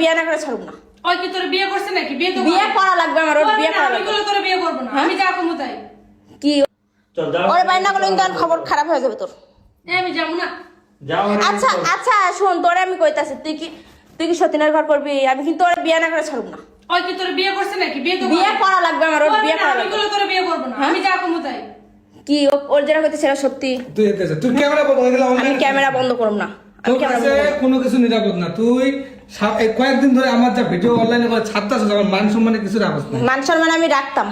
বিয়ে না করে ছাড়ব না। ওই কি তোর বিয়ে করছে নাকি? বিয়ে তো বিয়ে করা লাগবে আমার, ওর বিয়ে করা আমি লাগবে। করলে তোর বিয়ে করব না, আমি যা কমু তাই। কি চল যাও। ওরে বাইরে না করলে কিন্তু আর খবর খারাপ হয়ে যাবে তোর। আমি যাবো না। যাও। আচ্ছা আচ্ছা শোন, তোরে আমি কইতাছি, তুই কি সতীনের ঘর করবি? আমি কিন্তু ওর বিয়ে না করে ছাড়ব না। ওই কি তোর বিয়ে করছে নাকি? বিয়ে তো বিয়ে করা লাগবে আমার, ওর বিয়ে করা আমি লাগবে। করলে তোর বিয়ে করব না, আমি যা কমু তাই। কি ওর যেটা কইতেছে সেটা সত্যি? তুই ক্যামেরা বন্ধ করে দিলে আমি ক্যামেরা বন্ধ করব না, আমি তোর ক্যামেরা কাছে বন্ধ করব না। কোনো কিছু নিরাপদ না। তুই এই কয়েকদিন ধরে আমার যা ভিডিও অনলাইনে করে ছাড়তাছিস, আমার মান সম্মানে কিছু রাখছ না। মান সম্মান আমি রাখতাম।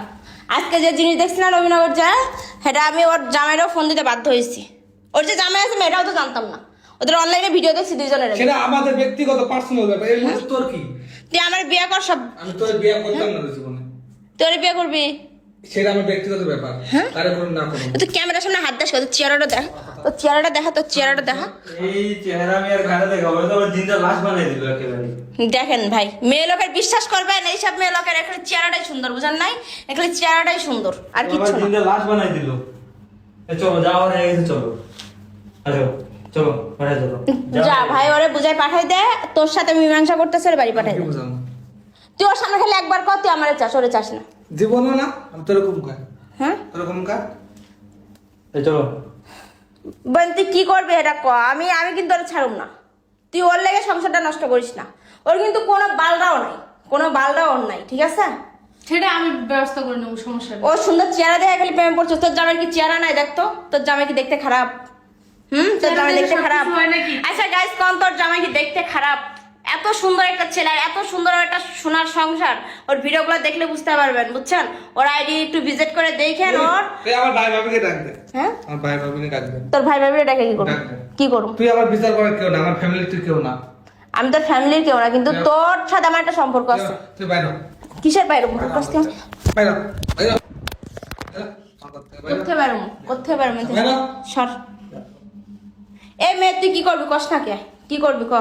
আজকে যে জিনিস দেখছি না রবিনগর যায়, সেটা আমি ওর জামাইরও ফোন দিতে বাধ্য হয়েছি। ওর যে জামাই আছে মেয়েটাও তো জানতাম না, ওদের অনলাইনে ভিডিও দেখছি দুইজনের। সেটা আমাদের ব্যক্তিগত পার্সোনাল ব্যাপার, এর মধ্যে তোর কি? তুই আমার বিয়ে কর সব। আমি তোর বিয়ে করতাম না জীবনে। তোর বিয়ে করবি? সেটা আমার ব্যক্তিগত ব্যাপার, তারে করুন না করুন। তুই ক্যামেরার সামনে হাত দাস, তোর চেহারাটা দেখ, তোর চেহারাটা দেখা, তোর চেহারাটা দেখা। এই চেহারা আমি আর ঘাড়ে দেখাবো, তো আমার জিন্দা লাশ বানাই দিল একেবারে। দেখেন ভাই, মেয়ে লোকের বিশ্বাস করবেন, এইসব মেয়ে লোকের এখানে চেহারাটাই সুন্দর, বুঝেন নাই? এখানে চেহারাটাই সুন্দর, আর আমার কিচ্ছু না। জিন্দা লাশ বানাই দিল। চলো যাও, হয়ে গেছে, চলো আসো, চলো বাড়ি চলো। যা ভাই, ওরে বুঝাই পাঠাই দে, তোর সাথে মীমাংসা করতেছে, ওরে বাড়ি পাঠাই কি দে। বুঝানো? তুই ওর সামনে খালি একবার কর, তুই আমার চাস, ওরে চাস না। জীবনও না আমি তোর রকম কাজ, হ্যাঁ তোর রকম কাজ। এই চলো। বোন তুই কি করবি এটা ক, আমি কিন্তু ওরে ছাড়ব না। তুই ওর লেগে সংসারটা নষ্ট করিস না। ওর কিন্তু কোনো বালরাও নাই, কোনো বালরাও ওর নাই, ঠিক আছে? সেটা আমি ব্যবস্থা করে নেবো, সমস্যা নেই। ও সুন্দর চেহারা দেখে খালি প্রেমে পড়ছো। তোর জামাই কি চেহারা নাই দেখতো? তোর জামাই কি দেখতে খারাপ? তোর জামাই দেখতে খারাপ? সবকিছু হয় নাকি? আচ্ছা গাইস, কোন তোর জামাই কি দেখতে খারাপ? এত সুন্দর একটা ছেলে, এত সুন্দর একটা সোনার সংসার, ওর ভিডিওগুলো দেখলে বুঝতে পারবেন, বুঝছেন? ওর আইডি একটু ভিজিট করে দেখেন। ওর তুই আমার ভাই ভাবিকে ডাক দে। হ্যাঁ, আমার ভাই ভাবিকে ডাক দে। তোর ভাই ভাবিরে ডাকে কি করবো? ডাক দে। কি করবো? তুই আমার বিচার করার কেউ না, আমার ফ্যামিলি তুই কেউ না। আমি তোর ফ্যামিলির কেউ না, কিন্তু তোর সাথে আমার একটা সম্পর্ক আছে। তুই বাইরে কিসের বাইরে? কোথায় বাইরে বাইরে বাইরে? কোথায় বাইরে? সর। এই মেয়ে তুই কি করবি? কষ্ট না কে? কি করবি ক?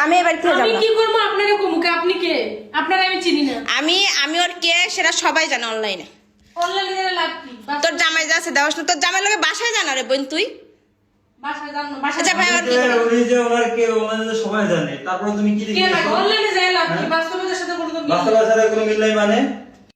আমি এবার থেকে আমি যাবো। কি করবো আপনারে কমুকে? আপনি কে? আপনারা আমি চিনি না। আমি ওর কে সেটা সবাই জানে অনলাইনে। অনলাইনে লাভ কি? তোর জামাই যা আছে দেওয়াস না, তোর জামাই লোকে বাসায় জানা রে বোন তুই। বাসায় যান না, আচ্ছা ভাই, আর কি করবো? উনি যে ওনার কে, ওনাদের তো সবাই জানে, তারপর তুমি কি কে লাগে? দেখছো? অনলাইনে যায় লাভ কি? বাস্তবতার সাথে কোনো মিল নেই। বাস্তবের সাথে কোনো মিল নাই মানে?